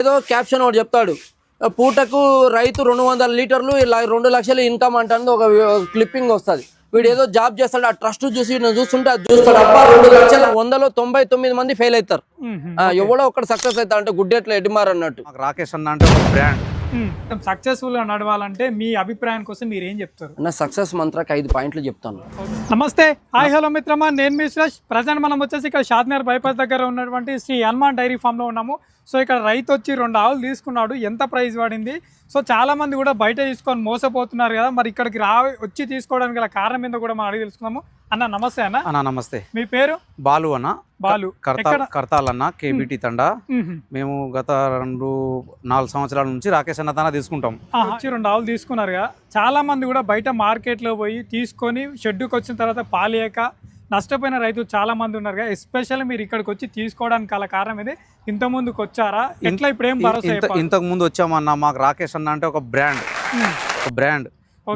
ఏదో క్యాప్షన్ ఒకటి చెప్తాడు, పూటకు రైతు 200 లీటర్లు 2 లక్షలు ఇన్కమ్ అంటుంది. ఒక క్లిప్పింగ్ వస్తుంది. వీడు ఏదో జాబ్ చేస్తాడు, ఆ ట్రస్ట్ చూసి చూస్తుంటే అది చూస్తాడు, అబ్బా 2 లక్షల 199 మంది ఫెయిల్ అవుతారు. ఎవడో ఒకటి సక్సెస్ అవుతారు అంటే గుడ్డెట్లో ఎడ్డిమార్ అన్నట్టు. రాకేష్ అన్న అంటే ఒక బ్రాండ్. సక్సెస్ఫుల్ గా నడవాలంటే మీ అభిప్రాయం కోసం మీరు ఏం చెప్తారు? నా సక్సెస్ మంత్రాకి 5 పాయింట్లు చెప్తాను. నమస్తే, హాయ్ హలో మిత్రమా, నేను మీ సురేష్. ప్రజెంట్ మనం వచ్చేసి ఇక్కడ షాద్నగర్ బైపాస్ దగ్గర ఉన్నటువంటి శ్రీ హనుమాన్ డైరీ ఫామ్లో ఉన్నాము. సో ఇక్కడ రైతు వచ్చి 2 ఆవులు తీసుకున్నాడు. ఎంత ప్రైస్ పడింది? సో చాలా మంది కూడా బయట తీసుకొని మోసపోతున్నారు కదా, మరి ఇక్కడికి వచ్చి తీసుకోవడానికి గల కారణం ఏందో కూడా మనం అడిగి తెలుసుకుందాము. అన్న నమస్తే. అన్న నమస్తే. మీ పేరు? బాలు అన్న. బాలు. కర్తాలన్న, కేబిటి తండా. మేము గత 4 సంవత్సరాల నుంచి రాకేష్ అన్న తన తీసుకుంటాం. వచ్చి 2 ఆవులు తీసుకున్నారు కదా, చాలా మంది కూడా బయట మార్కెట్లో పోయి తీసుకొని షెడ్డుకి వచ్చిన తర్వాత పాలేయక నష్టపోయిన రైతులు చాలా మంది ఉన్నారు కదా. ఎస్పెషల్లీ మీరు ఇక్కడికి వచ్చి తీసుకోవడానికి గల కారణం ఇది. ఇంత ముందుకు వచ్చారా, ఎట్లా ఇప్పుడు ఏం భరోసా? ఇంతకు ముందు వచ్చామన్నా. మాకు రాకేష్ అన్న అంటే ఒక బ్రాండ్.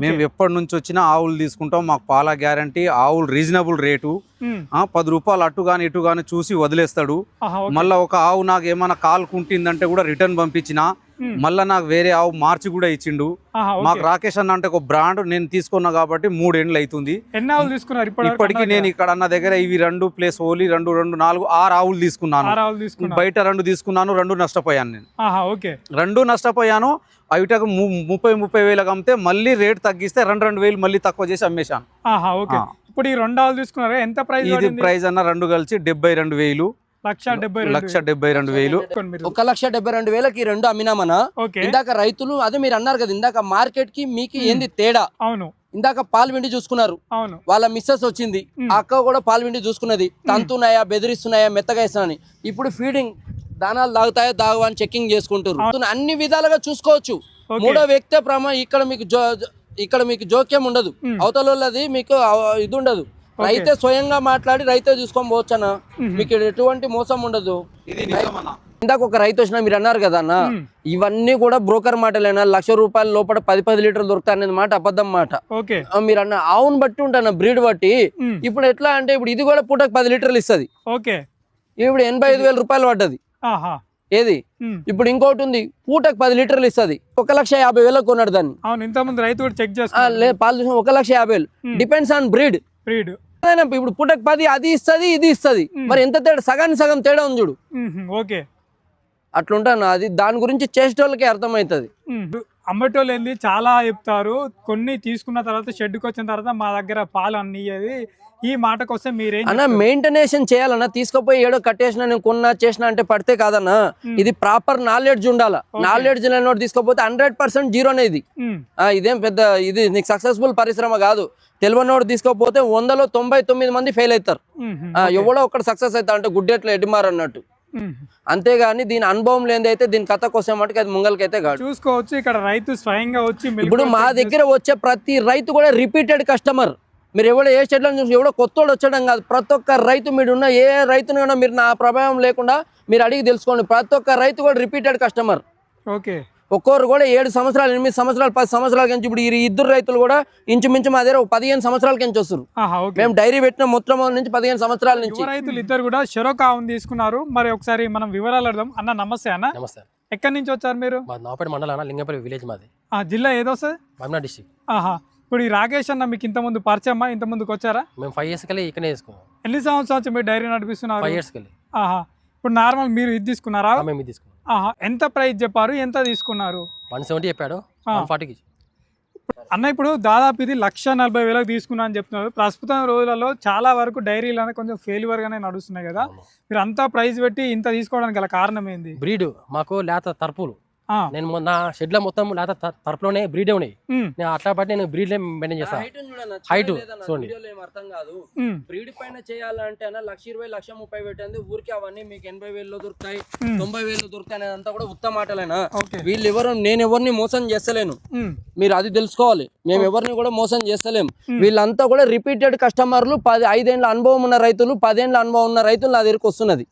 మేము ఎప్పటి నుంచి వచ్చినా ఆవులు తీసుకుంటాం. మాకు పాల గ్యారంటీ, ఆవులు రీజనబుల్ రేటు. 10 రూపాయలు అటు గాని ఇటు గాని చూసి వదిలేస్తాడు. మళ్ళీ ఒక ఆవు నాకు ఏమైనా కాలు కుంటిందంటే కూడా రిటర్న్ పంపించిన, మళ్ళీ నాకు వేరే ఆవు మార్చి కూడా ఇచ్చిండు. మాకు రాకేష్ అన్న అంటే ఒక బ్రాండ్. నేను తీసుకున్నా కాబట్టి 3 ఏళ్ళు అవుతుంది. ఎన్ని ఆవులు తీసుకున్నారు ఇప్పటికి? నేను ఇక్కడ అన్న దగ్గర ఇవి 2 ప్లస్ ఓలీ 2, 4, 6 ఆవులు తీసుకున్నాను. బయట 2 తీసుకున్నాను, 2 నష్టపోయాను. నేను 2 నష్టపోయాను. అవిటకు 30 వేలకు అమ్మితే మళ్ళీ రేట్ తగ్గిస్తే 2 వేలు మళ్ళీ తక్కువ చేసి అమ్మేశాను. ఇప్పుడు ఈ 2 ఆవులు తీసుకున్నారా? ఎంత ప్రైస్? ఇది ప్రైస్ అన్న 2 కలిసి 72,000. 1,72,000. 1,72,000కి 2 అమ్మినామన్నా. ఇందాక రైతులు అదే మీరు అన్నారు కదా, ఇందాక మార్కెట్ కి మీకు ఏంది తేడా? అవును. ఇందాక పాలు విండి చూసుకున్నారు, వాళ్ళ మిస్సెస్ వచ్చింది, అక్క కూడా పాలు విండి చూసుకున్నది. తంతున్నాయా, బెదిరిస్తున్నాయా, మెత్తగా ఇస్తున్నాయని. ఇప్పుడు ఫీడింగ్ దానాలు తాగుతాయా తాగవా అని చెకింగ్ చేసుకుంటారు. అన్ని విధాలుగా చూసుకోవచ్చు. 3వ వ్యక్తి ఇక్కడ మీకు జోక్యం ఉండదు. అవతల వాళ్ళది మీకు ఇది ఉండదు. రైతే స్వయంగా మాట్లాడి రైతే చూసుకొని పోవచ్చనా. మీకు ఎటువంటి మోసం ఉండదు. ఇందాక ఒక రైతు వచ్చినా మీరు అన్నారు కదా అన్న, ఇవన్నీ కూడా బ్రోకర్ మాటలేనా. 1,00,000 రూపాయల లోపల 10 లీటర్లు దొరుకుతాయి అనేది మాట అబద్ధం మాట. మీరు అన్న ఆవును బట్టి ఉంటాను, బ్రీడ్ బట్టి. ఇప్పుడు ఎట్లా అంటే ఇప్పుడు ఇది కూడా పూటకు 10 లీటర్లు ఇస్తుంది. ఇప్పుడు 85,000 రూపాయలు పడ్డది. ఏది ఇప్పుడు ఇంకోటి ఉంది, పూటకు 10 లీటర్లు ఇస్తుంది. 1,50,000 కొన్నాడు దాన్ని. ఇంతకుముందు రైతు కూడా చెక్ చేస్తా పాలు 1,50,000. Depends on breed. ఇప్పుడు పూటకు 10 అది ఇస్తుంది, ఇది ఇస్తుంది. మరి ఎంత తేడా? సగం తేడా ఉంది చూడు. అట్లుంటాను. అది దాని గురించి చేసేటోళ్ళకి అర్థమవుతుంది. అమ్మటోళ్ళు ఏంది చాలా చెప్తారు. కొన్ని తీసుకున్న తర్వాత షెడ్కి వచ్చిన తర్వాత మా దగ్గర పాలు అన్నది. ఈ మాటకు వస్తే మీరేం అన్న మెయింటెనేషన్ చేయాలన్నా. తీసుకుపోయి ఏడో కట్టేసిన నేను కొన్నా చేసిన అంటే పడితే కాదన్నా. ఇది ప్రాపర్ నాలెడ్జ్ ఉండాలా. నాలెడ్జ్ లేనోడు తీసుకోపోతే 100% జీరోనే. ఇదేం పెద్ద ఇది నీకు సక్సెస్ఫుల్ పరిశ్రమ కాదు. తెలివనోడు తీసుకోపోతే 100లో 99 మంది ఫెయిల్ అవుతారు. ఎవడో ఒకటి సక్సెస్ అవుతా అంటే గుడ్డెట్లో ఎడ్డిమార్ అన్నట్టు. అంతేగాని దీని అనుభవం లేదైతే దీని కథ కోసం మటుకు అది ముంగలకైతే కాదు. చూసుకోవచ్చు. ఇక్కడ రైతు స్వయంగా వచ్చి ఇప్పుడు మా దగ్గర వచ్చే ప్రతి రైతు కూడా రిపీటెడ్ కస్టమర్. మీరు ఎవడో ఏ షెడ్లను చూసి ఎవడో కొత్తోడు వచ్చడం కాదు. ప్రతి ఒక్క రైతు మీరు ఉన్న ఏ రైతును మీరు నా ప్రభావం లేకుండా మీరు అడిగి తెలుసుకోండి. ప్రతి ఒక్క రైతు కూడా రిపీటెడ్ కస్టమర్. ఒక్కొరు కూడా 7 సంవత్సరాలు 8 సంవత్సరాలు 10 సంవత్సరాల నుంచి. ఇప్పుడు ఈ 2 రైతులు కూడా ఇంచుమించు మా దగ్గర 15 సంవత్సరాల నుంచి వస్తారు. మేము డైరీ పెట్టిన మొత్తం నుంచి 15 సంవత్సరాల నుంచి. రైతులు 2 కూడా చెరొక ఆవును తీసుకున్నారు. మరి ఒకసారి మనం వివరాలు అడదాం. అన్న నమస్తే. అన్న నమస్తే. ఎక్కడి నుంచి వచ్చారు మీరు? నాపేట మండలం, లింగపల్లి విలేజ్ మాది. జిల్లా ఏదో సార్? మహబూబ్నగర్ డిస్ట్రిక్ట్. ఇప్పుడు ఈ రాకేష్ అన్న మీకు ఇంత ముందు పరిచయమా? ఇంత ముందుకు వచ్చారా? మేము 5 years కలిగి ఇక్కడే తీసుకున్నాం. ఎన్ని సంవత్సరాలు మీరు డైరీ నడిపిస్తున్నారు? 5 years కలిగి. ఇప్పుడు నార్మల్ మీరు ఇది తీసుకున్నారా? మేము ఇది తీసుకున్నాం. ఎంత ప్రైస్ చెప్పారు, ఎంత తీసుకున్నారు? 170 చెప్పాడు, 140కి. అన్న ఇప్పుడు దాదాపు ఇది 1,40,000 తీసుకున్నా అని చెప్తున్నారు. ప్రస్తుతం రోజులలో చాలా వరకు డైరీలు కొంచెం ఫెయిల్యూర్ గానే నడుస్తున్నాయి కదా. మీరు అంతా ప్రైస్ పెట్టి ఇంత తీసుకోవడానికి గల కారణం ఏంది? బ్రీడ్ మాకు లేత తరపులు. నేను నా షెడ్ లో మొత్తం లేత తరపులోనే బ్రీడే ఉన్నాయి. నేను అట్లా బట్టి నేను బ్రీడ్ మెయింటైన్ చేస్తాను. హైట్ చూడండి. అర్థం కాదు. బ్రీడ్ పైన చేయాలంటే 1,20,000 1,30,000 పెట్టండి. ఊరికి అవన్నీ మీకు 80,000 దొరుకుతాయి, 90,000 దొరుకుతాయి అనేది అంతా కూడా ఉత్తమ మాటలేనా. వీళ్ళు ఎవరు, నేను ఎవరిని మోసం చేస్తలేను. మీరు అది తెలుసుకోవాలి. మేము ఎవరిని కూడా మోసం చేస్తలేము. వీళ్ళంతా కూడా రిపీటెడ్ కస్టమర్లు. 5 ఏళ్ళ అనుభవం ఉన్న రైతులు, 10 ఏళ్ళ అనుభవం ఉన్న రైతులు నా దగ్గరకు వస్తున్నది.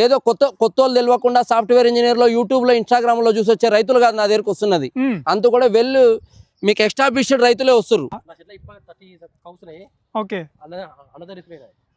ఏదో కొత్త వాళ్ళు తెలియకుండా సాఫ్ట్వేర్ ఇంజనీర్ లో, యూట్యూబ్ లో, ఇన్స్టాగ్రామ్ లో చూసి వచ్చే రైతులు కాదు నా దగ్గరకు వస్తున్నది. అంత కూడా మీకు ఎస్టాబ్లిష్డ్ రైతులే వస్తారు.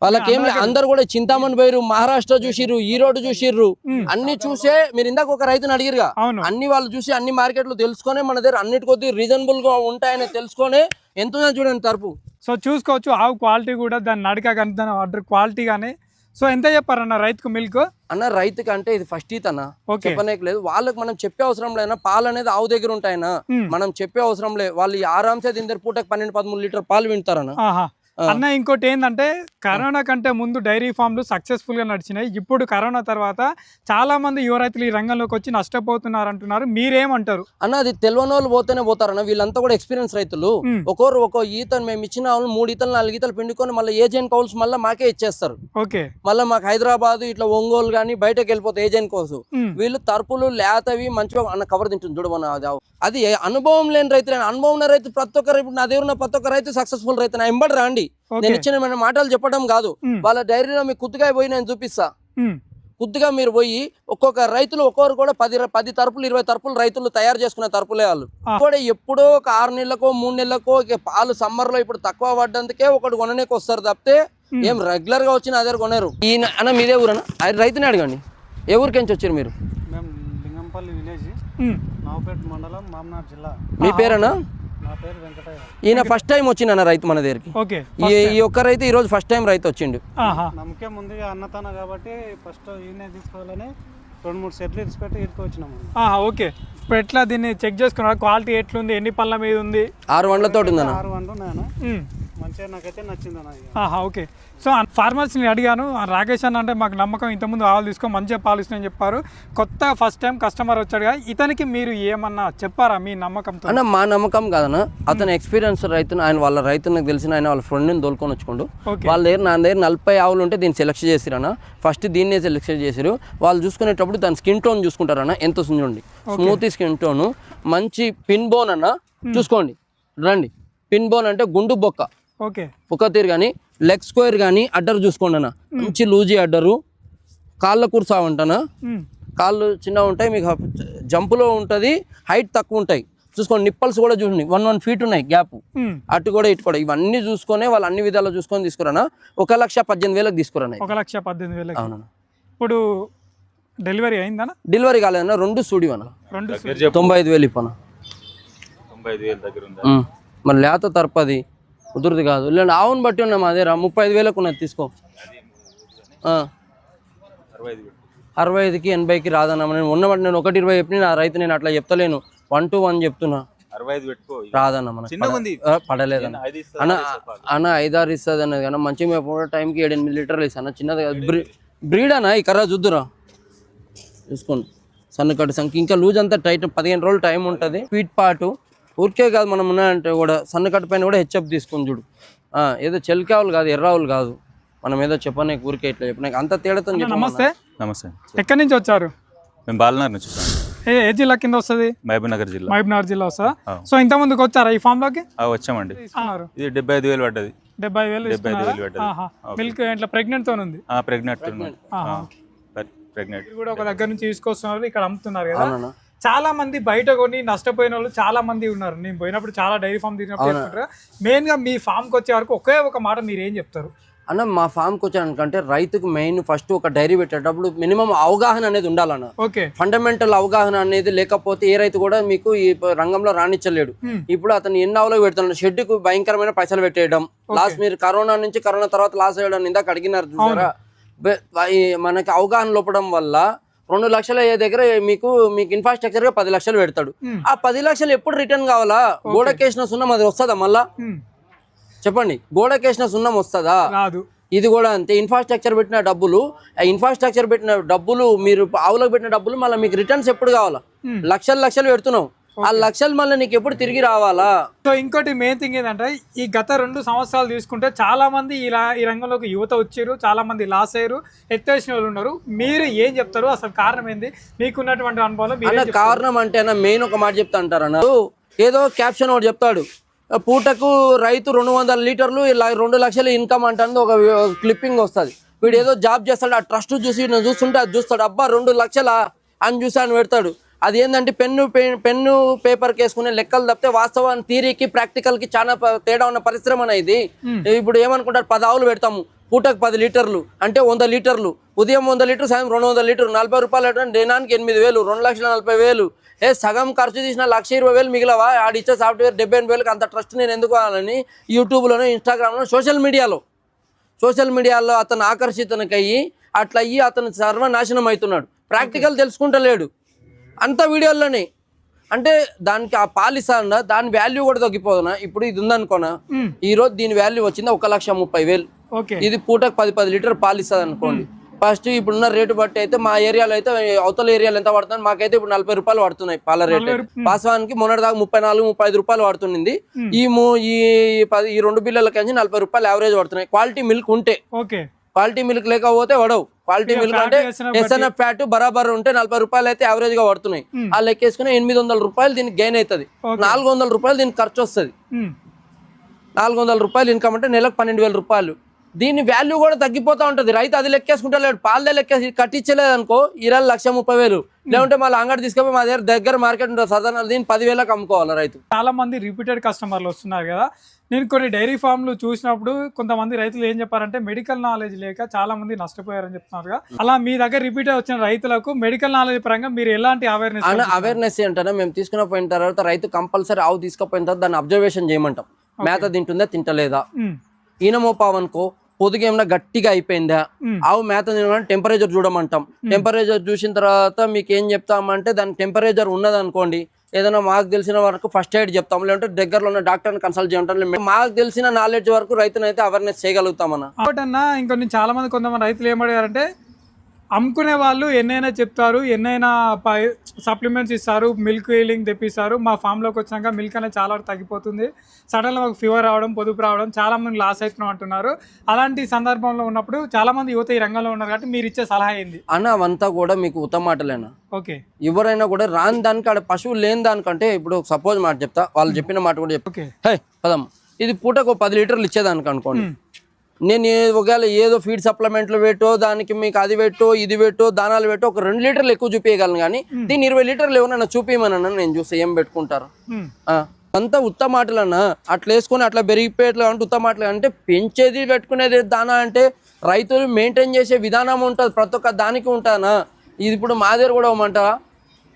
వాళ్ళకి ఏం అందరు కూడా చింతామణి పోయిరు, మహారాష్ట్ర చూసిర్రు, ఈరోడ్ చూసిర్రు, అన్ని చూసే మీరు ఇందాక ఒక రైతుని అడిగిరుగా, అన్ని వాళ్ళు చూసి అన్ని మార్కెట్లు తెలుసుకొని మన దగ్గర అన్నిటి కొద్ది రీజనబుల్ గా ఉంటాయని తెలుసుకొని ఎంత ఉందో చూడండి తరపు. సో చూసుకోవచ్చు ఆవు క్వాలిటీ కూడా, దాని నడక కానీ దాని ఆర్డర్ క్వాలిటీ కానీ. సో ఎంత చెప్పారన్న రైతుకు మిల్క్? అన్న రైతుకి అంటే ఇది ఫస్ట్ ఈత్ అన్న, చెప్పనేకలేదు. వాళ్ళకి మనం చెప్పే అవసరం లేదన్నా, పాలు అనేది ఆవు దగ్గర ఉంటాయన్నా, మనం చెప్పే అవసరం లేదు. వాళ్ళు ఆరాంసే దీని పూటకు 12-13 లీటర్ పాలు వింటారన్న. అన్న ఇంకోటి ఏంటంటే కరోనా కంటే ముందు డైరీ ఫామ్లు సక్సెస్ఫుల్ గా నడిచినాయి. ఇప్పుడు కరోనా తర్వాత చాలా మంది యువ రైతులు ఈ రంగంలోకి వచ్చి నష్టపోతున్నారు అంటున్నారు, మీరేమంటారు? అన్న అది తెలియని వాళ్ళు పోతేనే పోతారన్న, వీళ్ళంతా కూడా ఎక్స్పీరియన్స్ రైతులు. ఒక్కో ఈతను మేము ఇచ్చిన వాళ్ళు 3 ఈతలు 4 ఈతలు పిండుకొని మళ్ళీ ఏజెంట్ కౌల్స్ మళ్ళీ మాకే ఇచ్చేస్తారు. ఓకే, మళ్ళీ మాకు హైదరాబాద్ ఇట్లా ఒంగోలు కానీ బయటకు వెళ్ళిపోతే ఏజెంట్ కౌల్స్. వీళ్ళు తరపులు లేతవి మంచిగా అన్న కవర్ తింటుంది చూడమన్న. అది అనుభవం లేని రైతులు, అనుభవం ఉన్న రైతు ప్రతి ఒక్కరు, ఇప్పుడు నా దగ్గర ఉన్న ప్రతి ఒక్క రైతు సక్సెస్ఫుల్ రైతు. నా ఎంబడి రాండి, నేను ఇచ్చిన మాటలు చెప్పడం కాదు, వాళ్ళ డైరీలో మీకు కుద్దుగా పోయి నేను చూపిస్తా. కుద్దుగా మీరు పోయి ఒక్కొక్క రైతులు ఒక్కొక్కరు కూడా 10 తరపులు 20 తరపులు రైతులు తయారు చేసుకునే తరపులే వాళ్ళు కూడా. ఎప్పుడో ఒక 6 నెలలకో 3 నెలలకో పాలు సమ్మర్ లో ఇప్పుడు తక్కువ పడ్డందుకే ఒకటి కొననేకి వస్తారు తప్పితే ఏం రెగ్యులర్ గా వచ్చిన అదే కొనేరు. ఈయన అన్న మీదే ఊరన్నా? అది రైతుని అడగండి, ఏ ఊరికెంచి వచ్చారు మీరు? లింగంపల్లి విలేజ్, నవపేట మండలం, మామనార్ జిల్లా. మీ పేరన్నా? నా పేరు వెంకటయ్య. ఈయన ఫస్ట్ టైం వచ్చిందన్న రైతు మన దగ్గరికి. ఈ ఒక్క రైతు ఈ రోజు ఫస్ట్ టైం రైతు వచ్చిండు. నమ్మకం ముందుగా అన్నతన కాబట్టి ఫస్ట్ ఈయనే తీసుకోవాలని 2-3 సెట్లు ఇచ్చిపెట్టి ఇటుకు వచ్చినాము. ఓకే, ఇప్పుడు ఎట్లా దీన్ని చెక్ చేసుకున్నారు? క్వాలిటీ ఎట్లుంది, ఎన్ని పళ్ళ మీద ఉంది? 6 వండ్లతో ఉందన్న. 6 వండ్లు ఉన్నాయన్న, మంచిగా నాకైతే నచ్చింది అన్న. ఓకే, సో ఫార్మర్స్ని అడిగాను, రాకేష్ అన్న అంటే మాకు నమ్మకం, ఇంతకుముందు ఆవులు తీసుకొని మంచిగా పాలు ఇస్తున్నాయని చెప్పారు. కొత్త ఫస్ట్ టైం కస్టమర్ వచ్చాడుగా, ఇతనికి మీరు ఏమన్నా చెప్పారా మీ నమ్మకంతో? అన్న మా నమ్మకం కాదన్న, అతను ఎక్స్పీరియన్స్ రైతును, ఆయన వాళ్ళ రైతునికి తెలిసిన ఆయన వాళ్ళ ఫ్రెండ్ని తోలుకొని వచ్చుకోండు. వాళ్ళ దగ్గర నా దగ్గర 40 ఆవులు ఉంటే దీన్ని సెలెక్ట్ చేసిరన్న. ఫస్ట్ దీన్నే సెలెక్ట్ చేసిరు. వాళ్ళు చూసుకునేటప్పుడు దాని స్కిన్ టోన్ చూసుకుంటారన్న, ఎంత చూడండి, స్మూత్ స్కిన్ టోన్, మంచి పిన్ బోన్ అన్న. చూసుకోండి రండి, పిన్ బోన్ అంటే గుండు బొక్క, ఓకే, ఒక తీరు కానీ లెగ్ స్క్వేర్ కానీ అడ్డర్ చూసుకోండి అన్న, మంచి లూజీ అడ్డరు. కాళ్ళ కూర్చా ఉంటానా, కాళ్ళు చిన్నగా ఉంటాయి, మీకు జంపులో ఉంటుంది, హైట్ తక్కువ ఉంటాయి. చూసుకోండి, నిప్పల్స్ కూడా చూడండి 1 ఫీట్ ఉన్నాయి గ్యాప్, అటు కూడా ఇటు కూడా. ఇవన్నీ చూసుకొని వాళ్ళు అన్ని విధాలు చూసుకొని తీసుకురానా. 1,18,000 తీసుకురానా. 1,18,000. అవునా, ఇప్పుడు డెలివరీ అయిందనా? డెలివరీ కాలేదన్న, 2 స్టూడియో అన్న, 95,000 ఇప్పనా. 95,000 దగ్గర ఉంది. మరి లేత తరపది కుదురుది కాదు, లేదంటే ఆవును బట్టి ఉన్నా మా దగ్గర 35,000 ఉన్నది తీసుకో. 65కి 80కి రాదన్నా. నేను ఉన్నమాట నేను 1,20 చెప్పిన ఆ రైతు, నేను అట్లా చెప్తలేను, 1 to 1 చెప్తున్నా. 65 పెట్టుకో రాదన్న, మనకు పడలేదన్న. అన్న 5-6 ఇస్తుంది అన్నది కానీ మంచిగా మేము టైంకి 7-8 లీటర్లు ఇస్తాను. చిన్నది బ్రీడ్ అన్న, ఈ కర్ర చూద్దురా చూసుకోండి, సన్నకట్టు సంఖ్య ఇంకా లూజ్ అంతా టైట్, 15 రోజులు టైం ఉంటుంది. ఫీట్ పాటు ఊరికే కాదు, మనం ఉన్నాయంటే కూడా సన్నకట్టు పైన కూడా హెచ్ఎప్ తీసుకొని చూడు. ఏదో చెల్కావులు కాదు, ఎర్రావులు కాదు, మనం ఏదో చెప్పనే ఊరికే ఇట్లా చెప్పిన అంత తేడాతో. నమస్తే. నమస్తే, ఎక్కడి నుంచి వచ్చారు? మేము బాలనగర్ నుంచి వచ్చాము. ఏ జిల్లా కింద వస్తుంది? మహబూబ్నగర్ జిల్లా. మహబూబ్నగర్ జిల్లా వస్తుందా? సో ఇంత ముందుకు వచ్చారా ఈ ఫామ్ లోకి? వచ్చామండి. ఇది 75,000 పడ్డది. 75,000 పడ్డది. మిల్క్ ఇట్లా ప్రెగ్నెంట్ తో ఉంది? ప్రెగ్నెంట్ కూడా ఒక దగ్గర నుంచి తీసుకొస్తున్నారు, ఇక్కడ అమ్ముతున్నారు కదా. చాలా మంది బయట కొని నష్టపోయిన వాళ్ళు చాలా మంది ఉన్నారు. నేను పోయినప్పుడు చాలా డైరీ ఫామ్ తిరిగినప్పుడు మెయిన్ గా మీ ఫామ్ కి వచ్చే వరకు ఒకే ఒక మాట మీరు ఏం చెప్తారు? అన్న మా ఫామ్కి వచ్చానుకంటే రైతుకు మెయిన్ ఫస్ట్ ఒక డైరీ పెట్టేటప్పుడు మినిమం అవగాహన అనేది ఉండాలన్న. ఫండమెంటల్ అవగాహన అనేది లేకపోతే ఏ రైతు కూడా మీకు ఈ రంగంలో రాణించలేడు. ఇప్పుడు అతను ఎన్ని ఆవులకు పెడుతున్నాడు, షెడ్కు భయంకరమైన పైసలు పెట్టేయడం, లాస్ మీరు కరోనా తర్వాత లాస్ అయ్యడం ఇందాక అడిగినారు చూసారా. మనకి అవగాహన లోపడం వల్ల 2 లక్షల దగ్గర మీకు ఇన్ఫ్రాస్ట్రక్చర్ గా 10 లక్షలు పెడతాడు. ఆ 10 లక్షలు ఎప్పుడు రిటర్న్ కావాలా? గోడకేసిన సున్నం అది వస్తుందా మళ్ళా? చెప్పండి, గోడకేసిన సున్నం వస్తుందా? ఇది కూడా అంతే. ఇన్ఫ్రాస్ట్రక్చర్ పెట్టిన డబ్బులు మీరు ఆవులకు పెట్టిన డబ్బులు మళ్ళీ మీకు రిటర్న్స్ ఎప్పుడు కావాలా? లక్షలు పెడుతున్నావు, ఆ లక్షలు మళ్ళీ నీకు ఎప్పుడు తిరిగి రావాలా? సో ఇంకోటి మెయిన్ థింగ్ ఏంటంటే ఈ గత 2 సంవత్సరాలు తీసుకుంటే చాలా మంది ఈ రంగంలోకి యువత వచ్చారు, చాలా మంది లాస్ అయ్యారు, ఎత్తేసిన వాళ్ళు ఉన్నారు. మీరు ఏం చెప్తారు? అసలు కారణం ఏంది? మీకున్నటువంటి అనుభవం. కారణం అంటే అన్న మెయిన్ ఒక మాట చెప్తా అంటారు అన్న. ఏదో క్యాప్షన్ ఒకటి చెప్తాడు, పూటకు రైతు 200 లీటర్లు 2 లక్షలు ఇన్కమ్ అంటుంది, ఒక క్లిప్పింగ్ వస్తుంది. వీడు ఏదో జాబ్ చేస్తాడు, ఆ ట్రస్ట్ చూసి చూస్తుంటే అది చూస్తాడు, అబ్బా 2 లక్షలా అని చూసి అని పెడతాడు. అది ఏంటంటే పెన్ను పేపర్కి వేసుకునే లెక్కలు తప్పితే వాస్తవాన్ని థియరీకి ప్రాక్టికల్కి చాలా తేడా ఉన్న పరిశ్రమ ఇది. ఇప్పుడు ఏమనుకుంటారు, 10 ఆవులు పెడతాము, పూటకు 10 లీటర్లు అంటే 100 లీటర్లు, ఉదయం 100 లీటర్లు, సాయంత్రం 200 లీటర్లు, 40 రూపాయలు అంటే దినానికి 8,000, 2,40,000. సగం ఖర్చు తీసిన 1,20,000 మిగిలవా? ఆడిచ్చే సాఫ్ట్వేర్ 78,000కి అంత ట్రస్ట్ నేను ఎందుకు కావాలని యూట్యూబ్లోనో ఇన్స్టాగ్రామ్లో సోషల్ మీడియాలో అతను ఆకర్షితనకయ్యి అట్లా అయ్యి అతను సర్వనాశనం అవుతున్నాడు. ప్రాక్టికల్ తెలుసుకుంటలేడు అంత వీడియోల్లోనే. అంటే దానికి ఆ పాలిసా దాని వాల్యూ కూడా తగ్గిపోదునా? ఇప్పుడు ఇది ఉందనుకోనా, ఈ రోజు దీని వాల్యూ వచ్చింది 1,30,000. ఇది పూటకు 10 లీటర్ పాలిస్తుంది అనుకోండి. ఫస్ట్ ఇప్పుడున్న రేటు బట్టి అయితే మా ఏరియాలో అయితే అవతల ఏరియాలో ఎంత పడుతుంది, మాకైతే ఇప్పుడు 40 రూపాయలు పడుతున్నాయి పాల రేట్. వాస్తవానికి మొన్నటి దాకా 34-35 రూపాయలు పడుతుంది. ఈ 2 బిల్లలకి 40 రూపాయలు యావరేజ్ పడుతున్నాయి. క్వాలిటీ మిల్క్ ఉంటే, క్వాలిటీ మిల్క్ లేకపోతే పడవు. క్వాలిటీ మిల్క్ అంటే ఎస్ఎన్ఎఫ్ ఫ్యాట్ బరాబర్ ఉంటే 40 రూపాయలు అయితే యావరేజ్ గా పడుతున్నాయి. ఆ లెక్కేసుకుని 800 రూపాయలు దీనికి గెయిన్ అవుతుంది. 400 రూపాయలు దీనికి ఖర్చు వస్తుంది. 400 రూపాయలు ఇన్కమ్ అంటే నెలకు 12,000 రూపాయలు. దీని వాల్యూ కూడా తగ్గిపోతా ఉంటుంది. రైతు అది లెక్కేసుకుంటా లేడు. పాలదే లెక్కేసి కట్టించలేదు అనుకో 1,30,000. లేకుంటే మళ్ళీ అంగడి తీసుకపోయి మా దగ్గర మార్కెట్ ఉంటుంది సాధారణ, దీన్ని 10,000కి అమ్ముకోవాలి రైతు. చాలా మంది రిపీటెడ్ కస్టమర్లు వస్తున్నారు కదా. నేను కొన్ని డైరీ ఫామ్లు చూసినప్పుడు కొంతమంది రైతులు ఏం చెప్పారంటే మెడికల్ నాలెడ్జ్ లేక చాలా మంది నష్టపోయారని చెప్తున్నారు. అలా మీ దగ్గర రిపీట్ వచ్చిన రైతులకు మెడికల్ నాలెడ్జ్ పరంగా మీరు ఎలాంటి అవేర్నెస్ ఏంటంటే, మేము తీసుకుని పోయిన తర్వాత రైతు కంపల్సరీ ఆవు తీసుకుపోయిన తర్వాత దాన్ని అబ్జర్వేషన్ చేయమంటాం. మేత తింటుందా తింటలేదా, ఈనమోపావనుకో పొదుగు ఏమన్నా గట్టిగా అయిపోయిందా, ఆవు మేత టెంపరేచర్ చూడమంటాం. టెంపరేచర్ చూసిన తర్వాత మీకు ఏం చెప్తామంటే దాని టెంపరేచర్ ఉన్నదనుకోండి, ఏదైనా మాకు తెలిసిన వరకు ఫస్ట్ ఎయిడ్ చెప్తాం, లేదంటే దగ్గరలో ఉన్న డాక్టర్ని కన్సల్ట్ చేయటం. మాకు తెలిసిన నాలెడ్జ్ వరకు రైతునైతే అవేర్నెస్ చేయగలుగుతామన్నా. ఇంకొన్ని చాలా మంది కొంతమంది రైతులు ఏమడిగారంటే, అమ్ముకునే వాళ్ళు ఎన్నైనా చెప్తారు, ఎన్నైనా సప్లిమెంట్స్ ఇస్తారు, మిల్క్ హీలింగ్ తెప్పిస్తారు, మా ఫామ్లోకి వచ్చినాక మిల్క్ అనేది చాలా తగ్గిపోతుంది, సడన్గా మాకు ఫీవర్ రావడం, పొదుపు రావడం, చాలా మంది లాస్ అవుతున్నాం అంటున్నారు. అలాంటి సందర్భంలో ఉన్నప్పుడు చాలా మంది యువత ఈ రంగంలో ఉన్నారు కాబట్టి మీరు ఇచ్చే సలహా ఏంది అన్న? అవంతా కూడా మీకు ఉత్తమ మాటలేనా? ఎవరైనా కూడా రాని దానికి ఆడ పశువులు లేని దానికంటే, ఇప్పుడు సపోజ్ మాట చెప్తా, వాళ్ళు చెప్పిన మాట కూడా చెప్తా. పదమ్మ, ఇది పూటకు 10 లీటర్లు ఇచ్చేదానికి అనుకోండి. నేను ఒకవేళ ఏదో ఫీడ్ సప్లిమెంట్లు పెట్టో, దానికి మీకు అది పెట్టో, ఇది పెట్టో, దానాలు పెట్టో, ఒక 2 లీటర్లు ఎక్కువ చూపించగలను. కానీ దీన్ని 20 లీటర్లు ఎవరన్నా చూపించమన్నా నేను చూస్తే ఏం పెట్టుకుంటారు? అంతా ఉత్తమ మాటలన్నా. అట్లా వేసుకొని అట్లా పెరిగిపోయేట్లు అంటే ఉత్తమ మాటలు అంటే, పెంచేది పెట్టుకునేది దానా అంటే రైతులు మెయింటైన్ చేసే విధానం ఉంటుంది, ప్రతి ఒక్క దానికి ఉంటానా. ఇది ఇప్పుడు మా దగ్గర కూడా ఇవ్వమంటారా?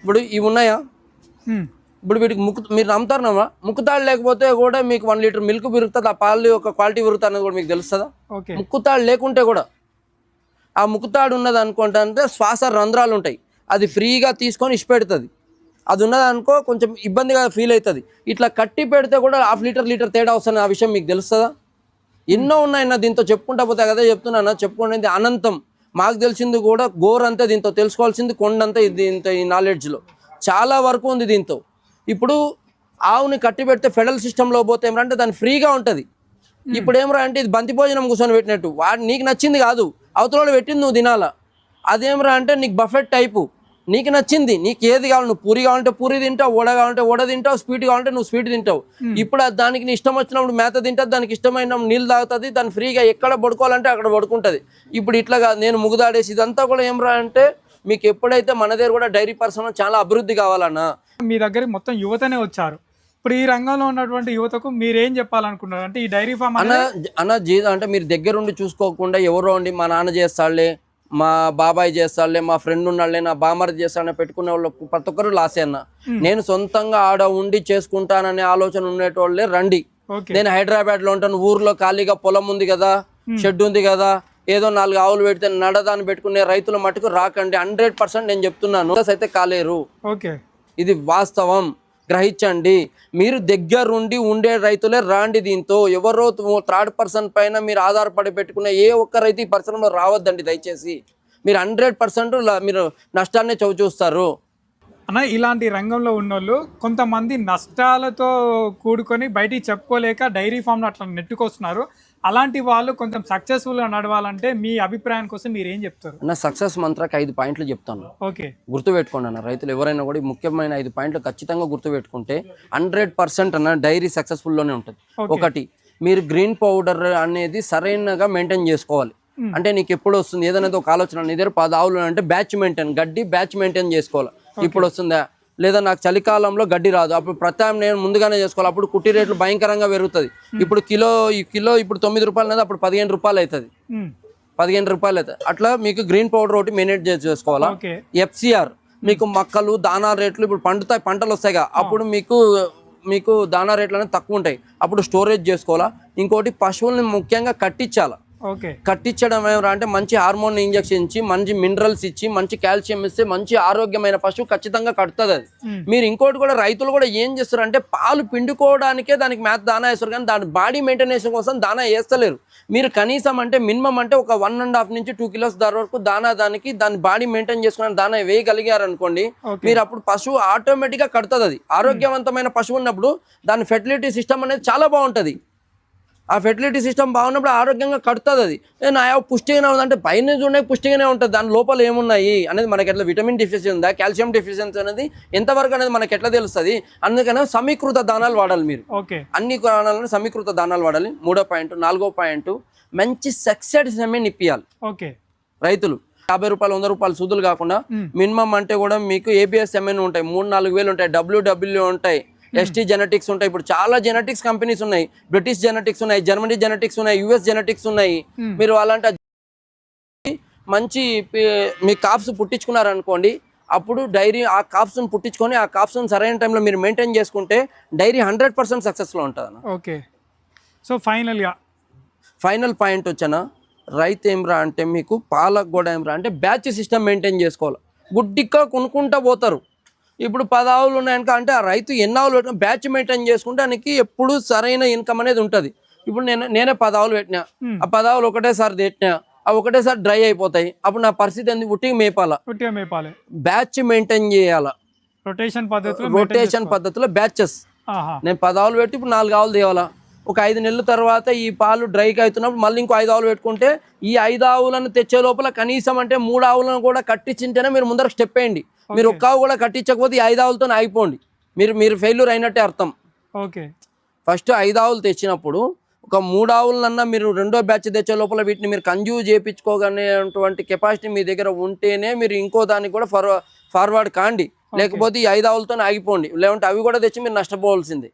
ఇప్పుడు ఇవి ఉన్నాయా? ఇప్పుడు వీటికి మీరు నమ్ముతారమ్మా, ముక్కుతాడు లేకపోతే కూడా మీకు 1 లీటర్ మిల్క్ పెరుగుతుంది, ఆ పాలు యొక్క క్వాలిటీ పెరుగుతుంది అనేది కూడా మీకు తెలుస్తుందా? ముక్కుతాడు లేకుంటే కూడా, ఆ ముక్కుతాడు ఉన్నది అనుకుంటా అంటే శ్వాస రంధ్రాలు ఉంటాయి, అది ఫ్రీగా తీసుకొని ఇష్టపెడుతుంది. అది ఉన్నది అనుకో కొంచెం ఇబ్బందిగా ఫీల్ అవుతుంది. ఇట్లా కట్టి పెడితే కూడా 1/2 లీటర్ తేడా వస్తుంది. ఆ విషయం మీకు తెలుస్తుందా? ఎన్నో ఉన్నాయన్న, దీంతో చెప్పుకుంటా పోతే కదా చెప్తున్నా. చెప్పుకునేది అనంతం. మాకు తెలిసింది కూడా గోరంతా, దీంతో తెలుసుకోవాల్సింది కొండంతా. దీంతో ఈ నాలెడ్జ్లో చాలా వరకు ఉంది. దీంతో ఇప్పుడు ఆవుని కట్టి పెడితే ఫెడరల్ సిస్టంలో పోతే ఏమంటే దాన్ని ఫ్రీగా ఉంటుంది. ఇప్పుడు ఏమరా అంటే ఇది బంతి భోజనం కూర్చొని పెట్టినట్టు, వాడు నీకు నచ్చింది కాదు, అవతల పెట్టింది నువ్వు తినాలా. అదేమరా అంటే నీకు బఫెట్ టైపు, నీకు నచ్చింది, నీకు ఏది కావాలి, నువ్వు పూరి కావాలంటే పూరి తింటావు, వడ కావాలంటే వడ తింటావు, స్వీట్ కావాలంటే నువ్వు స్వీట్ తింటావు. ఇప్పుడు దానికి నీ ఇష్టం వచ్చినప్పుడు మేత తింటుంది, దానికి ఇష్టమైన నీళ్ళు తాగుతుంది, దాన్ని ఫ్రీగా ఎక్కడ పడుకోవాలంటే అక్కడ పడుకుంటుంది. ఇప్పుడు ఇట్లా కాదు, నేను ముగుదాడేసి ఇదంతా కూడా ఏమరా అంటే మీకు ఎప్పుడైతే మన దగ్గర కూడా డైరీ పర్సన్ చాలా అభివృద్ధి కావాలన్నా. మీ దగ్గర మొత్తం యువతనే వచ్చారు. ఇప్పుడు ఈ రంగంలో ఉన్నటువంటి యువతకు మీరేం చెప్పాలనుకుంటున్నారు? అంటే ఈ డైరీ ఫామ్ అన్న జీవితం అంటే మీరు దగ్గరుండి చూసుకోకుండా ఎవరో ఉండి మా నాన్న చేస్తాడులే, మా బాబాయ్ చేస్తాడులే, మా ఫ్రెండ్ ఉన్నాడులే, నా బామర్ చేస్తాడని పెట్టుకునే వాళ్ళు ప్రతి ఒక్కరు లాసే అన్న. నేను సొంతంగా ఆడ ఉండి చేసుకుంటాననే ఆలోచన ఉండేటోళ్ళే రండి. నేను హైదరాబాద్ లో ఉంటాను, ఊర్లో ఖాళీగా పొలం ఉంది కదా, షెడ్ ఉంది కదా, ఏదో 4 ఆవులు పెడితే నడదాన్ని పెట్టుకునే రైతుల మటుకు రాకండి. 100% నేను చెప్తున్నాను, అయితే కాలేరు. ఇది వాస్తవం, గ్రహించండి. మీరు దగ్గరుండి ఉండే రైతులే రాండి. దీంతో ఎవరో 3rd పర్సన్ పైన మీరు ఆధారపడి పెట్టుకునే ఏ ఒక్క రైతు ఈ పరిశ్రమలో రావద్దండి దయచేసి. మీరు 100% మీరు నష్టాన్ని చూస్తారు. అన్న, ఇలాంటి రంగంలో ఉన్నోళ్ళు కొంతమంది నష్టాలతో కూడుకొని బయటికి చెప్పుకోలేక డైరీ ఫామ్లో అట్లా నెట్టుకొస్తున్నారు. అలాంటి వాళ్ళు కొంచెం సక్సెస్ఫుల్గా నడవాలంటే మీ అభిప్రాయం కోసం మీరు ఏం చెప్తారు? నా సక్సెస్ మంత్రాకి 5 పాయింట్లు చెప్తాను. గుర్తుపెట్టుకోండి అన్న. రైతులు ఎవరైనా కూడా ముఖ్యమైన 5 పాయింట్లు ఖచ్చితంగా గుర్తుపెట్టుకుంటే 100% అన్న డైరీ సక్సెస్ఫుల్లోనే ఉంటుంది. ఒకటి, మీరు గ్రీన్ పౌడర్ అనేది సరైనగా మెయింటైన్ చేసుకోవాలి. అంటే నీకు ఎప్పుడు వస్తుంది ఏదైనా ఒక ఆలోచన, నీ దగ్గర 10 ఆవులు అంటే బ్యాచ్ మెయింటైన్, గడ్డి బ్యాచ్ మెయింటైన్ చేసుకోవాలి. ఇప్పుడు వస్తుందా లేదా నాకు చలికాలంలో గడ్డి రాదు, అప్పుడు ప్రత్యామ్నాయం ముందుగానే చేసుకోవాలి. అప్పుడు కుట్టి రేట్లు భయంకరంగా పెరుగుతుంది. ఇప్పుడు కిలో ఇప్పుడు 9 రూపాయలు అనేది అప్పుడు 15 రూపాయలు అవుతుంది, 15 రూపాయలు అవుతుంది. అట్లా మీకు గ్రీన్ పౌడర్ ఒకటి మేనేజ్ చేసుకోవాలా. FCR మీకు మొక్కలు దానా రేట్లు ఇప్పుడు పంటలు వస్తాయిగా, అప్పుడు మీకు దానా రేట్లు అనేది తక్కువ ఉంటాయి, అప్పుడు స్టోరేజ్ చేసుకోవాలా. ఇంకోటి పశువుల్ని ముఖ్యంగా కట్టించాలా. కట్టించడం ఏమరా అంటే మంచి హార్మోన్ ఇంజెక్షన్ ఇచ్చి, మంచి మినరల్స్ ఇచ్చి, మంచి కాల్షియం ఇస్తే మంచి ఆరోగ్యమైన పశువు ఖచ్చితంగా కడుతుంది అది. మీరు ఇంకోటి కూడా రైతులు కూడా ఏం చేస్తారు అంటే పాలు పిండుకోవడానికే దానికి మేత దానా వేస్తారు, కానీ దాని బాడీ మెయింటెనెన్స్ కోసం దానా వేస్తలేరు. మీరు కనీసం అంటే మినిమం అంటే ఒక 1.5 నుంచి 2 కిలోస్ ధర వరకు దాని బాడీ మెయింటైన్ చేసుకుని దానా వేయగలిగారు అనుకోండి, మీరు అప్పుడు పశువు ఆటోమేటిక్గా కడుతుంది. అది ఆరోగ్యవంతమైన పశువు ఉన్నప్పుడు దాని ఫెర్టిలిటీ సిస్టమ్ అనేది చాలా బాగుంటుంది. ఆ ఫెర్టిలిటీ సిస్టమ్ బాగున్నప్పుడు ఆరోగ్యంగా కడుతుంది. అది నా పుష్టిగానే ఉందంటే పైన చూడే పుష్టిగానే ఉంటుంది, దాని లోపల ఏమున్నాయి అనేది మనకి ఎట్లా విటమిన్ డెఫిషియన్సీ ఉందా, కాల్షియం డెఫిషియన్సీ అనేది ఎంతవరకు అనేది మనకి ఎట్లా తెలుస్తుంది. అందుకనే సమీకృత దానాలు వాడాలి. మీరు అన్ని దానాలను సమీకృత దానాలు వాడాలి. 3వ పాయింట్. 4వ పాయింట్, మంచి సక్సెడ్ సెమెన్ ఇప్పియాలి రైతులు. 50 రూపాయలు 100 రూపాయలు సూదులు కాకుండా మినిమం అంటే కూడా మీకు ABS సెమెన్ ఉంటాయి, 3-4 వేలు ఉంటాయి, WW ఉంటాయి, ST జెనెటిక్స్ ఉంటాయి. ఇప్పుడు చాలా జెనెటిక్స్ కంపెనీస్ ఉన్నాయి, బ్రిటిష్ జెనెటిక్స్ ఉన్నాయి, జర్మనీ జెనెటిక్స్ ఉన్నాయి, US జెనెటిక్స్ ఉన్నాయి. మీరు అలాంటి మంచి మీ కాప్స్ పుట్టించుకున్నారనుకోండి, అప్పుడు డైరీ ఆ కాప్స్ని పుట్టించుకొని ఆ కాప్స్ని సరైన టైంలో మీరు మెయింటైన్ చేసుకుంటే డైరీ 100% సక్సెస్లో ఉంటుంది. సో ఫైనల్ పాయింట్ వచ్చానా, రైతు ఏమ్రా అంటే మీకు పాలకు కూడా ఏమ్రా అంటే బ్యాచ్ సిస్టమ్ మెయింటైన్ చేసుకోవాలి. గుడ్డిగా కొనుక్కుంటా పోతారు. ఇప్పుడు 10 ఆవులు ఉన్నాయనుక అంటే ఆ రైతు ఎన్ని ఆవులు పెట్టినా బ్యాచ్ మెయింటైన్ చేసుకుంటే దానికి ఎప్పుడు సరైన ఇన్కమ్ అనేది ఉంటుంది. ఇప్పుడు నేనే 10 ఆవులు పెట్టినా, ఆ 10 ఆవులు ఒకటేసారి పెట్టినా, అవి ఒకటేసారి డ్రై అయిపోతాయి. అప్పుడు నా పరిస్థితి ఏంది, ఉట్టిగా మేపాలి. బ్యాచ్ మెయింటైన్ చేయాలా, రొటేషన్ పద్ధతిలో బ్యాచెస్. నేను 10 ఆవులు పెట్టి ఇప్పుడు 4 ఆవులు తేవాలా. ఒక 5 నెలల తర్వాత ఈ పాలు డ్రైకి అవుతున్నప్పుడు మళ్ళీ ఇంకో 5 ఆవులు పెట్టుకుంటే ఈ 5 ఆవులను తెచ్చే లోపల కనీసం అంటే 3 ఆవులను కూడా కట్టించింటేనే మీరు ముందర స్టెప్ వేయండి. మీరు ఒక్క ఆవు కూడా కట్టించకపోతే ఈ 5 ఆవులతో ఆగిపోండి, మీరు ఫెయిల్యూర్ అయినట్టే అర్థం. ఫస్ట్ 5 ఆవులు తెచ్చినప్పుడు ఒక 3 ఆవులన్నా మీరు రెండో బ్యాచ్ తెచ్చే లోపల వీటిని మీరు కన్జ్యూమ్ చేయించుకోగలిగేటువంటి కెపాసిటీ మీ దగ్గర ఉంటేనే మీరు ఇంకో దానికి కూడా ఫార్వర్డ్ కాండి. లేకపోతే ఈ 5 ఆవులతో ఆగిపోండి, లేకుంటే అవి కూడా తెచ్చి మీరు నష్టపోవాల్సిందే.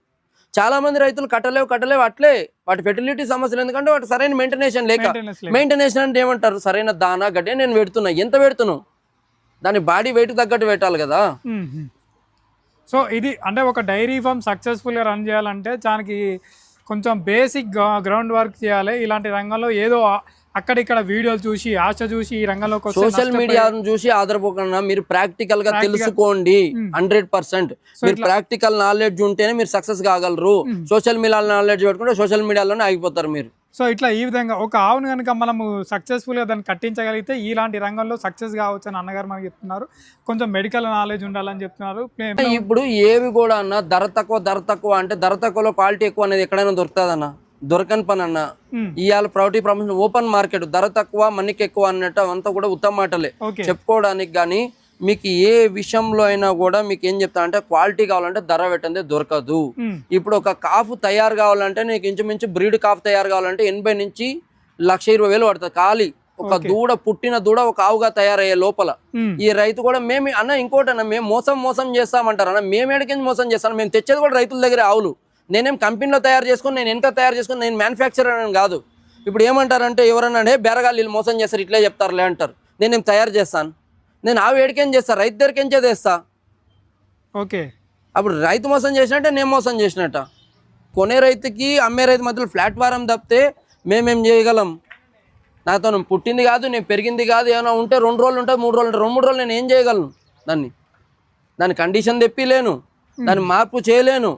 చాలా మంది రైతులు కట్టలేవు అట్లే వాటి ఫెర్టిలిటీ సమస్యలు, ఎందుకంటే వాటి సరైన మెయింటెనెన్స్ లేక. మెయింటెనెన్స్ అంటే ఏమంటారు, సరైన దానా గడ్డి నేను పెడుతున్నా, ఎంత పెడుతున్నావు, దాని బాడీ వెయిట్ తగ్గట్టు పెట్టాలి కదా. సో ఇది అంటే ఒక డైరీ ఫామ్ సక్సెస్ఫుల్గా రన్ చేయాలంటే దానికి కొంచెం బేసిక్ గ్రౌండ్ వర్క్ చేయాలి. ఇలాంటి రంగంలో ఏదో అక్కడిక్కడ వీడియోలు చూసి ఆశ చూసి ఈ రంగంలోకి సోషల్ మీడియాను చూసి ఆధారపోకుండా మీరు ప్రాక్టికల్ గా తెలుసుకోండి. 100% మీరు ప్రాక్టికల్ నాలెడ్జ్ ఉంటేనే మీరు సక్సెస్ కాగలరు. సోషల్ మీడియా నాలెడ్జ్ పెట్టుకుంటే సోషల్ మీడియాలోనే ఆగిపోతారు మీరు. సో ఇట్లా ఈ విధంగా ఒక ఆవును కనుక మనము సక్సెస్ఫుల్గా దాన్ని కట్టించగలిగితే ఇలాంటి రంగంలో సక్సెస్ కావచ్చు అని అన్నగారు మనకి చెప్తున్నారు. కొంచెం మెడికల్ నాలెడ్జ్ ఉండాలని చెప్తున్నారు. ఇప్పుడు ఏవి కూడా అన్న ధర తక్కువ అంటే ధర తక్కువలో క్వాలిటీ ఎక్కువ అనేది ఎక్కడైనా దొరుకుతుందన్న, దొరకని పని అన్న. ఇవాళ ప్రౌటీ ప్రపంచం ఓపెన్ మార్కెట్, ధర తక్కువ మనకి ఎక్కువ అన్నట్టు అంతా కూడా ఉత్తమ మాటలే చెప్పుకోవడానికి. కానీ మీకు ఏ విషయంలో అయినా కూడా మీకు ఏం చెప్తా అంటే క్వాలిటీ కావాలంటే ధర పెట్టందే దొరకదు. ఇప్పుడు ఒక కాఫ్ తయారు కావాలంటే నీకు ఇంచుమించు బ్రీడ్ కాఫ్ తయారు కావాలంటే 80 నుంచి 1,20,000 పడుతుంది ఖాళీ. ఒక దూడ పుట్టిన దూడ ఒక ఆవుగా తయారయ్యే లోపల. ఈ రైతు కూడా మేము అన్న ఇంకోటి అన్న మేము మోసం చేస్తామంటారు అన్న, మేము ఎక్కడికి మోసం చేస్తాను, మేము తెచ్చేది కూడా రైతుల దగ్గర ఆవులు. నేనేం కంపెనీలో తయారు చేసుకుని నేను ఎంత తయారు చేసుకుని నేను మ్యానుఫ్యాక్చరర్ అని కాదు. ఇప్పుడు ఏమంటారంటే ఎవరన్నా అంటే బేరగాళ్ళు వీళ్ళు మోసం చేస్తారు ఇట్లే చెప్తారులే అంటారు. నేనేం తయారు చేస్తాను, నేను ఆవు ఏడికేం చేస్తాను, రైతు దగ్గరికి ఏం చేస్తా. అప్పుడు రైతు మోసం చేసినట్టే నేను మోసం చేసినట్ట. కొనే రైతుకి అమ్మే రైతు మధ్యలో ప్లాట్ఫారం తప్పితే మేమేం చేయగలం. నాతో పుట్టింది కాదు, నేను పెరిగింది కాదు, ఏమైనా ఉంటే 2 రోజులు ఉంటుంది 3 రోజులు ఉంటుంది, 2-3 రోజులు నేను ఏం చేయగలను. దాని కండిషన్ తెప్పిలేను, దాన్ని మార్పు చేయలేను.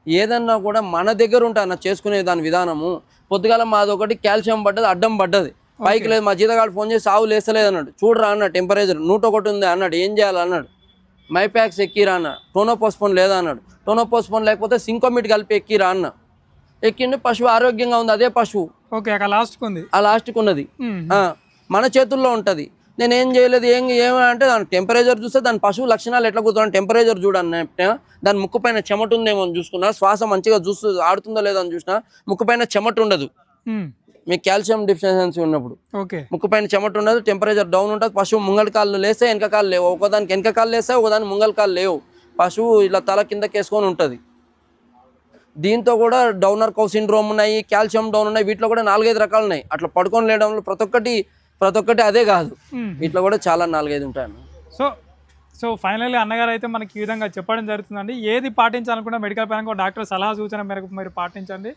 ఏదన్నా కూడా మన దగ్గర ఉంటే అన్న చేసుకునే దాని విధానము. పొద్దుగాల మాదొకటి కాల్షియం పడ్డది, అడ్డం పడ్డది, పైకి లేదు. మా జీతగాడు ఫోన్ చేసి ఆవు లేస్తలేదు అన్నాడు. చూడరా అన్న టెంపరేచర్ 101 ఉంది అన్నాడు. ఏం చేయాలి అన్నాడు. మైప్యాక్స్ ఎక్కిరా అన్న. టోనోపోస్పోన్ లేదా అన్నాడు. టోనోపోస్పోన్ లేకపోతే సింకోమిట్ కలిపి ఎక్కిరా అన్న. ఎక్కిండి, పశువు ఆరోగ్యంగా ఉంది. అదే పశువు ఆ లాస్ట్కి ఉన్నది మన చేతుల్లో ఉంటుంది. నేను ఏం చేయలేదు. ఏమంటే దాని టెంపరేచర్ చూస్తే దాని పశువు లక్షణాలు ఎట్లా కూర్చోని టెంపరేచర్ చూడన్న. దాని ముక్కు పైన చెమట ఉందేమో అని చూసుకున్నా, శ్వాస మంచిగా చూస్తూ ఆడుతుందో లేదో అని చూసినా ముక్కు పైన చెమట ఉండదు. మీకు కాల్షియం డెఫిషియన్సీ ఉన్నప్పుడు ముక్కు పైన చెమట ఉండదు, టెంపరేచర్ డౌన్ ఉంటుంది. పశువు ముంగళ కాళ్ళు లేస్తే వెనక కాళ్ళు లేవు, ఒకదానికి వెనక కాళ్ళు లేస్తే ఒకదానికి ముంగళ కాళ్ళు లేవు. పశువు ఇలా తల కిందకేసుకొని ఉంటుంది. దీంతో కూడా డౌనర్ కౌ సిండ్రోమ్ ఉన్నాయి, కాల్షియం డౌన్ ఉన్నాయి, వీటిలో కూడా 4-5 రకాలు ఉన్నాయి. అట్లా పడుకొని లేడంలో ప్రతి ఒక్కటి అదే కాదు, ఇట్లా కూడా చాలా 4-5 ఉంటాయి. సో ఫైనల్లీ అన్నగారు అయితే మనకి ఈ విధంగా చెప్పడం జరుగుతుందండి. ఏది పాటించాలనుకున్నా మెడికల్ పరంగా డాక్టర్ సలహా సూచన మేరకు మీరు పాటించండి.